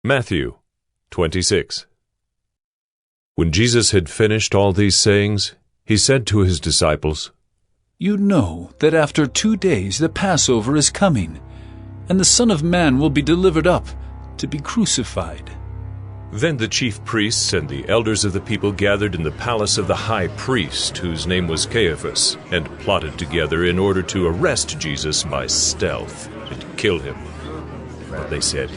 Matthew 26. When Jesus had finished all these sayings, he said to his disciples, "You know that after 2 days the Passover is coming, and the Son of Man will be delivered up to be crucified." Then the chief priests and the elders of the people gathered in the palace of the high priest, whose name was Caiaphas, and plotted together in order to arrest Jesus by stealth and kill him. But they said,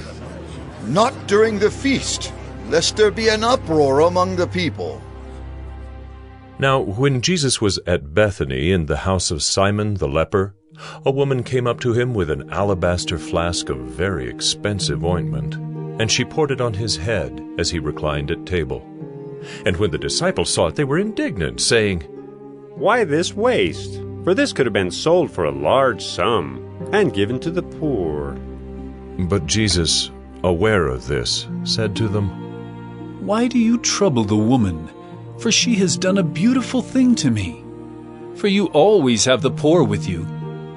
"Not during the feast, lest there be an uproar among the people." Now when Jesus was at Bethany in the house of Simon the Leper, a woman came up to him with an alabaster flask of very expensive ointment, and she poured it on his head as he reclined at table. And when the disciples saw it, they were indignant, saying, "Why this waste? For this could have been sold for a large sum and given to the poor." But Jesus, aware of this, said to them, "Why do you trouble the woman? For she has done a beautiful thing to me. For you always have the poor with you,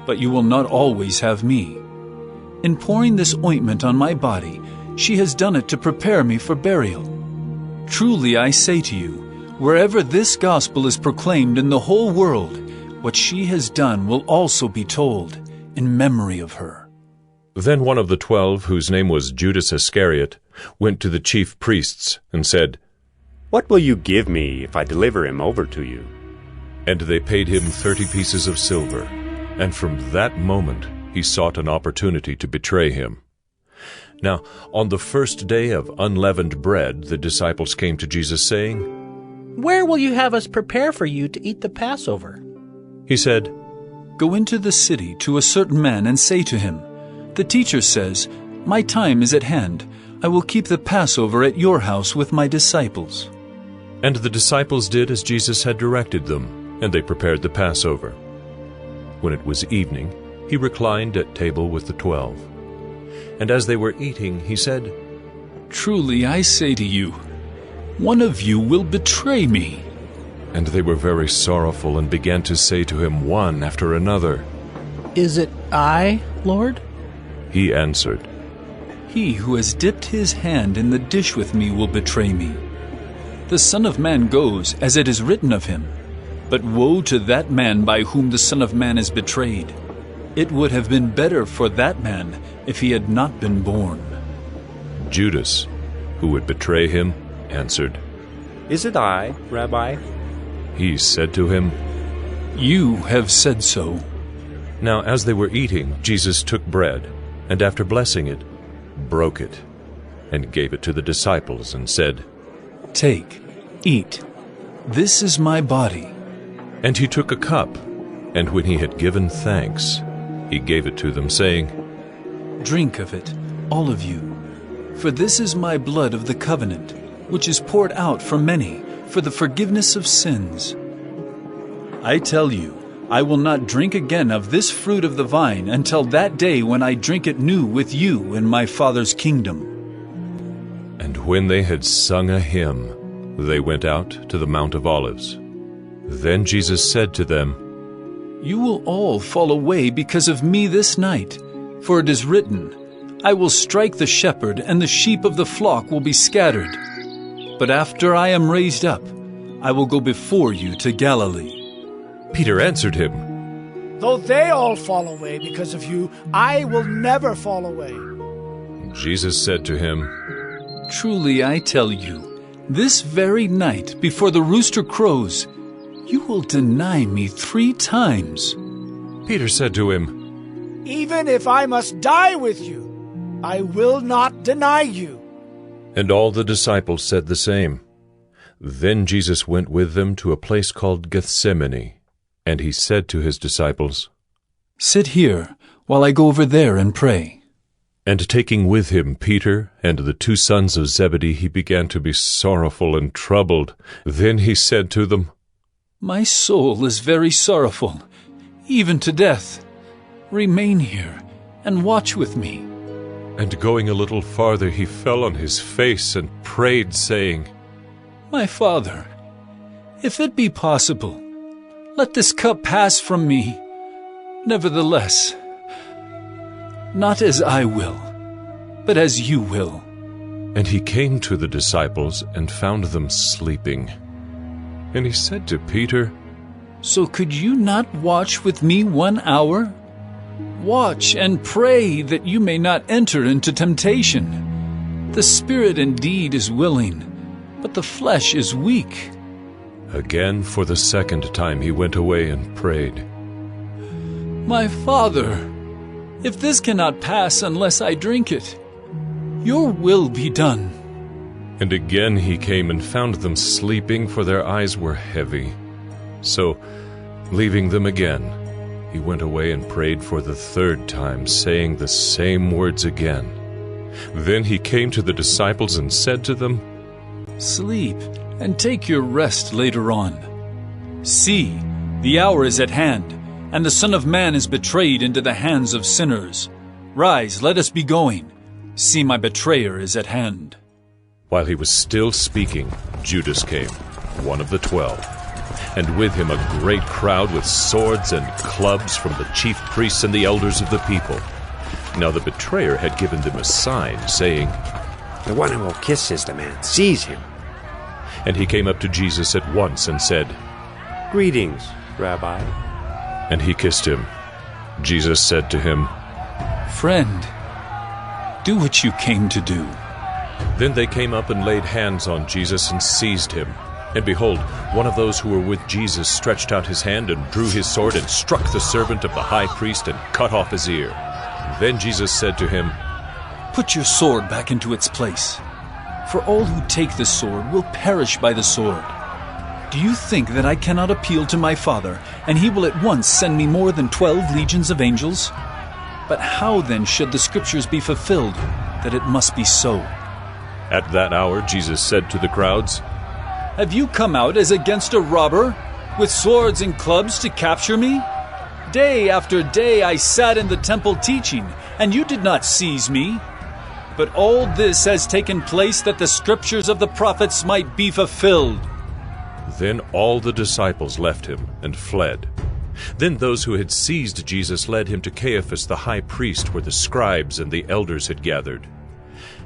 but you will not always have me. In pouring this ointment on my body, she has done it to prepare me for burial. Truly I say to you, wherever this gospel is proclaimed in the whole world, what she has done will also be told in memory of her." Then one of the 12, whose name was Judas Iscariot, went to the chief priests and said, "What will you give me if I deliver him over to you?" And they paid him 30 pieces of silver, and from that moment he sought an opportunity to betray him. Now, on the first day of unleavened bread, the disciples came to Jesus, saying, "Where will you have us prepare for you to eat the Passover?" He said, "Go into the city to a certain man and say to him, 'The teacher says, my time is at hand. I will keep the Passover at your house with my disciples.'" And the disciples did as Jesus had directed them, and they prepared the Passover. When it was evening, he reclined at table with the 12. And as they were eating, he said, "Truly I say to you, one of you will betray me." And they were very sorrowful and began to say to him one after another, "Is it I, Lord?" He answered, "He who has dipped his hand in the dish with me will betray me. The Son of Man goes as it is written of him, but woe to that man by whom the Son of Man is betrayed. It would have been better for that man if he had not been born." Judas, who would betray him, answered, "Is it I, Rabbi?" He said to him, "You have said so." Now as they were eating, Jesus took bread, and after blessing it, broke it, and gave it to the disciples, and said, "Take, eat. This is my body." And he took a cup, and when he had given thanks, he gave it to them, saying, "Drink of it, all of you. For this is my blood of the covenant, which is poured out for many for the forgiveness of sins. I tell you, I will not drink again of this fruit of the vine until that day when I drink it new with you in my Father's kingdom." And when they had sung a hymn, they went out to the Mount of Olives. Then Jesus said to them, "You will all fall away because of me this night, for it is written, I will strike the shepherd, and the sheep of the flock will be scattered. But after I am raised up, I will go before you to Galilee." Peter answered him, "Though they all fall away because of you, I will never fall away." Jesus said to him, "Truly I tell you, this very night before the rooster crows, you will deny me 3 times. Peter said to him, "Even if I must die with you, I will not deny you." And all the disciples said the same. Then Jesus went with them to a place called Gethsemane, and he said to his disciples, "Sit here while I go over there and pray." And taking with him Peter and the 2 sons of Zebedee, he began to be sorrowful and troubled. Then he said to them, "My soul is very sorrowful, even to death. Remain here and watch with me." And going a little farther, he fell on his face and prayed, saying, "My Father, if it be possible, let this cup pass from me. Nevertheless, not as I will, but as you will." And he came to the disciples and found them sleeping. And he said to Peter, So could you not watch with me 1 hour? Watch and pray that you may not enter into temptation. The spirit indeed is willing, but the flesh is weak. Again, for the second time, he went away and prayed, My Father, if this cannot pass unless I drink it, your will be done. And again he came and found them sleeping, for their eyes were heavy. So, leaving them again, he went away and prayed for the third time, saying the same words again. Then he came to the disciples and said to them, Sleep and take your rest later on. See, the hour is at hand, and the Son of Man is betrayed into the hands of sinners. Rise, let us be going. See, my betrayer is at hand. While he was still speaking, Judas came, one of the 12, and with him a great crowd with swords and clubs from the chief priests and the elders of the people. Now the betrayer had given them a sign, saying, The one who will kiss is the man. Seize him. And he came up to Jesus at once and said, Greetings, Rabbi. And he kissed him. Jesus said to him, Friend, do what you came to do. Then they came up and laid hands on Jesus and seized him. And behold, one of those who were with Jesus stretched out his hand and drew his sword and struck the servant of the high priest and cut off his ear. Then Jesus said to him, Put your sword back into its place, for all who take the sword will perish by the sword. Do you think that I cannot appeal to my Father, and he will at once send me more than 12 legions of angels? But how then should the Scriptures be fulfilled, that it must be so? At that hour Jesus said to the crowds, Have you come out as against a robber, with swords and clubs to capture me? Day after day I sat in the temple teaching, and you did not seize me. But all this has taken place that the Scriptures of the prophets might be fulfilled. Then all the disciples left him and fled. Then those who had seized Jesus led him to Caiaphas the high priest, where the scribes and the elders had gathered.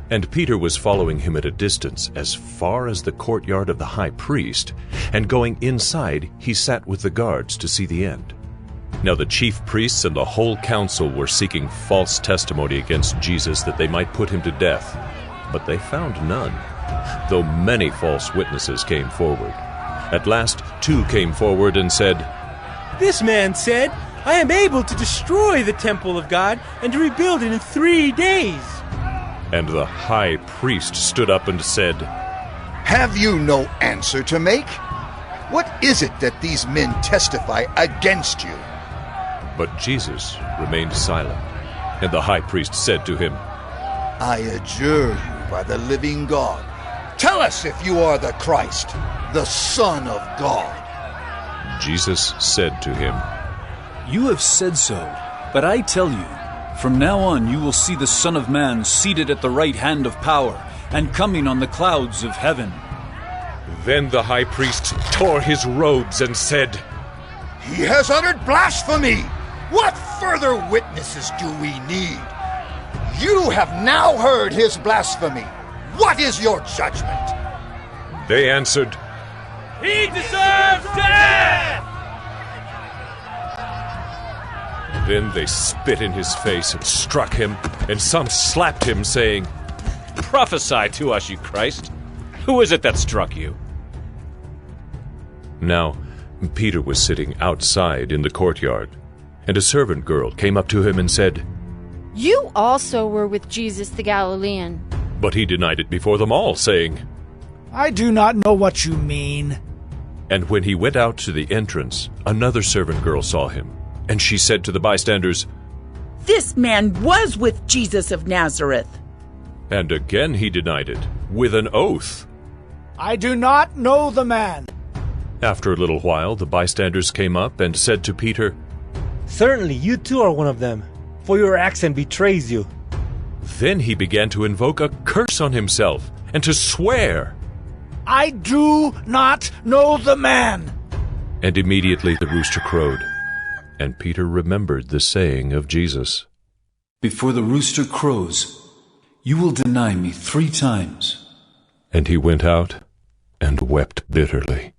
And Peter was following him at a distance, as far as the courtyard of the high priest, and going inside he sat with the guards to see the end. Now the chief priests and the whole council were seeking false testimony against Jesus, that they might put him to death. But they found none, though many false witnesses came forward. At last 2 came forward and said, This man said, I am able to destroy the temple of God and to rebuild it in 3 days. And the high priest stood up and said, Have you no answer to make? What is it that these men testify against you? But Jesus remained silent. And the high priest said to him, I adjure you by the living God, tell us if you are the Christ, the Son of God. Jesus said to him, You have said so, but I tell you, from now on you will see the Son of Man seated at the right hand of power, and coming on the clouds of heaven. Then the high priest tore his robes and said, He has uttered blasphemy! What further witnesses do we need? You have now heard his blasphemy. What is your judgment? They answered, He deserves death! Then they spit in his face and struck him, and some slapped him, saying, Prophesy to us, you Christ. Who is it that struck you? Now Peter was sitting outside in the courtyard, and a servant girl came up to him and said, You also were with Jesus the Galilean. But he denied it before them all, saying, I do not know what you mean. And when he went out to the entrance, another servant girl saw him, and she said to the bystanders, This man was with Jesus of Nazareth. And again he denied it, with an oath. I do not know the man. After a little while, the bystanders came up and said to Peter, Certainly you too are one of them, for your accent betrays you. Then he began to invoke a curse on himself and to swear. I do not know the man. And immediately the rooster crowed, and Peter remembered the saying of Jesus. Before the rooster crows, you will deny me 3 times. And he went out and wept bitterly.